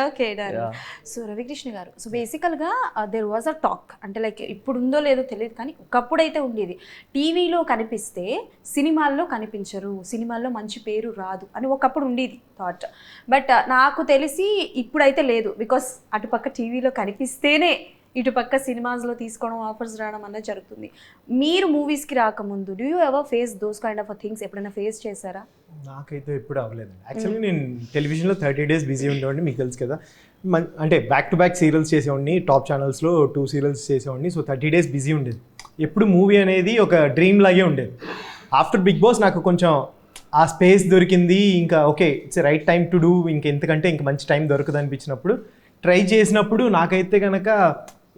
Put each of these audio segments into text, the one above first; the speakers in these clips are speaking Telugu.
Okay done. సో రవికృష్ణ గారు, సో బేసికల్గా దేర్ వాజ్ అ టాక్, అంటే లైక్ ఇప్పుడు ఉందో లేదో తెలియదు కానీ ఒకప్పుడు అయితే ఉండేది, టీవీలో కనిపిస్తే సినిమాల్లో కనిపించరు, సినిమాల్లో మంచి పేరు రాదు అని ఒకప్పుడు ఉండేది థాట్. బట్ నాకు తెలిసి ఇప్పుడైతే లేదు, బికాస్ అటుపక్క టీవీలో కనిపిస్తేనే ఇటుపక్క సినిమాస్లో తీసుకోవడం, ఆఫర్స్ రావడం అన్నది జరుగుతుంది. మీరు మూవీస్కి రాకముందు do you ever face those kind of things, ఎప్పుడైనా ఫేస్ చేశారా? నాకైతే ఎప్పుడు అవ్వలేదు యాక్చువల్లీ. నేను టెలివిజన్లో 30 days బిజీ ఉండేవాడిని, మీకు తెలుసు కదా. అంటే బ్యాక్ టు బ్యాక్ సీరియల్స్ చేసేవాడిని, టాప్ ఛానల్స్లో 2 serials చేసేవాడిని. సో 30 days బిజీ ఉండేది. ఎప్పుడు మూవీ అనేది ఒక డ్రీమ్ లాగే ఉండేది. ఆఫ్టర్ బిగ్ బాస్ నాకు కొంచెం ఆ స్పేస్ దొరికింది, ఇంకా okay it's right time to do, ఇంకెంతకంటే ఇంక మంచి టైం దొరకదు అనిపించినప్పుడు ట్రై చేసినప్పుడు నాకైతే కనుక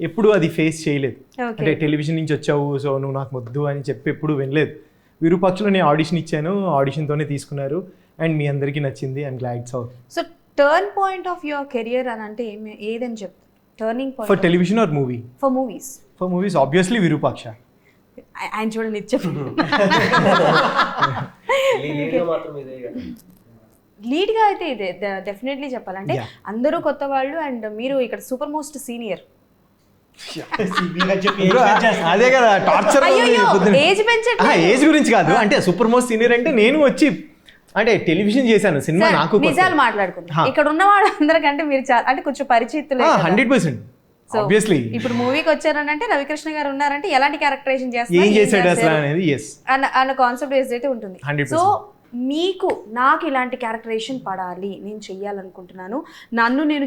ఎప్పుడు అది ఫేస్ చేయలేదు. అంటే టెలివిజన్ నుంచి వచ్చావు సో నువ్వు నాకు వద్దు అని చెప్పి ఎప్పుడు వినలేదు. విరూపాక్షలో నేను ఆడిషన్ ఇచ్చాను, ఆడిషన్తోనే తీసుకున్నారు అండ్ మీ అందరికీ నచ్చింది. I'm glad. So turn point of your career అని అంటే ఏదని చెప్తారు? Turning point for television or movie? For movies. For movies obviously Virupaksha. ఆయన చూడండి లీడ్గా అయితే ఇదే డెఫినెట్లీ చెప్పాలంటే అందరూ కొత్త వాళ్ళు అండ్ మీరు ఇక్కడ సూపర్ మోస్ట్ సీనియర్. అదే కదా టార్చర్. ఏజ్ గురించి కాదు, అంటే సూపర్ మోస్ట్ సీనియర్ అంటే నేను వచ్చి అంటే టెలివిజన్ చేశాను, సినిమా నాకు నిజాలు మాట్లాడుకుంటాం. ఇక్కడ ఉన్న వాళ్ళందరికంటే మీరు చాలా అంటే కొంచెం పరిచితులే. 100%. ఆబ్వియస్లీ ఇప్పుడు మూవీకి వచ్చారని అంటే రవికృష్ణ గారు ఉన్నారంటే ఎలాంటి క్యారెక్టరైజేషన్ చేస్తారు, ఏం చేశాడు అసలు అనేది అన్న కాన్సెప్ట్ బేస్డ్ అయితే ఉంటుంది. సో మీకు నాకు ఇలాంటి క్యారెక్టరైజేషన్ పడాలి, నేను చెయ్యాలనుకుంటున్నాను, నన్ను నేను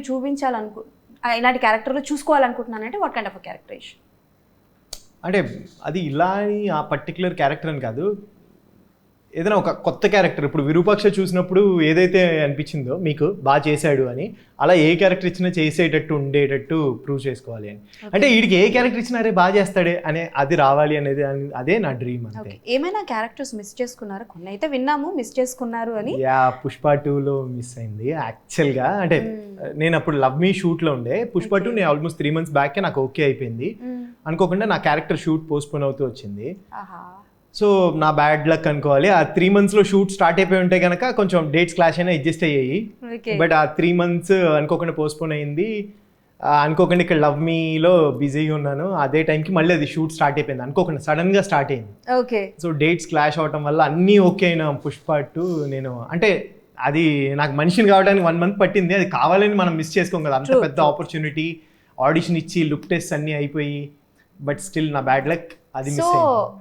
ఇలాంటి క్యారెక్టర్లో చూసుకోవాలనుకుంటున్నాను అంటే వాట్ కైండ్ ఆఫ్ క్యారెక్టరైజేషన్? అంటే అది ఇలా అని ఆ పర్టికులర్ క్యారెక్టర్ అని కాదు, ఏదైనా ఒక కొత్త క్యారెక్టర్. ఇప్పుడు విరూపాక్ష చూసినప్పుడు ఏదైతే అనిపించిందో మీకు బాగా చేశాడు అని, అలా ఏ క్యారెక్టర్ ఇచ్చినా చేసేటట్టు ఉండేటట్టు ప్రూవ్ చేసుకోవాలి అని. అంటే వీడికి ఏ క్యారెక్టర్ ఇచ్చినా అరే బాగా చేస్తాడే అనే అది రావాలి అనేది, అదే నా డ్రీమ్ అంతే. ఏమైనా క్యారెక్టర్స్ మిస్ చేసుకున్నారా? కొన్ని అయితే విన్నాము మిస్ చేసుకున్నారు అని. పుష్ప 2లో మిస్ అయింది యాక్చువల్గా. అంటే నేను అప్పుడు లవ్ మీ షూట్లో ఉండే. పుష్ప 2 నేను ఆల్మోస్ట్ 3 months బ్యాకే నాకు ఓకే అయిపోయింది. అనుకోకుండా నా క్యారెక్టర్ షూట్ పోస్ట్పోన్ అవుతూ వచ్చింది. సో నా బ్యాడ్ లక్ అనుకోవాలి. ఆ 3 monthsలో షూట్ స్టార్ట్ అయిపోయి ఉంటే కనుక కొంచెం డేట్స్ క్లాష్ అయినా అడ్జస్ట్ అయ్యాయి. బట్ ఆ 3 months అనుకోకుండా పోస్ట్పోన్ అయింది. అనుకోకుండా ఇక్కడ లవ్ మీలో బిజీగా ఉన్నాను. అదే టైంకి మళ్ళీ అది షూట్ స్టార్ట్ అయిపోయింది, అనుకోకుండా సడన్గా స్టార్ట్ అయింది. సో డేట్స్ క్లాష్ అవటం వల్ల అన్నీ ఓకే అయినా పుష్ప 2 నేను అంటే అది నాకు మనిషిని కావడానికి 1 month పట్టింది. అది కావాలని మనం మిస్ చేసుకోం కదా, అంత పెద్ద ఆపర్చునిటీ. ఆడిషన్ ఇచ్చి లుక్ టెస్ట్ అన్నీ అయిపోయి బట్ స్టిల్ నా బ్యాడ్ లక్ అది మిస్ అయింది.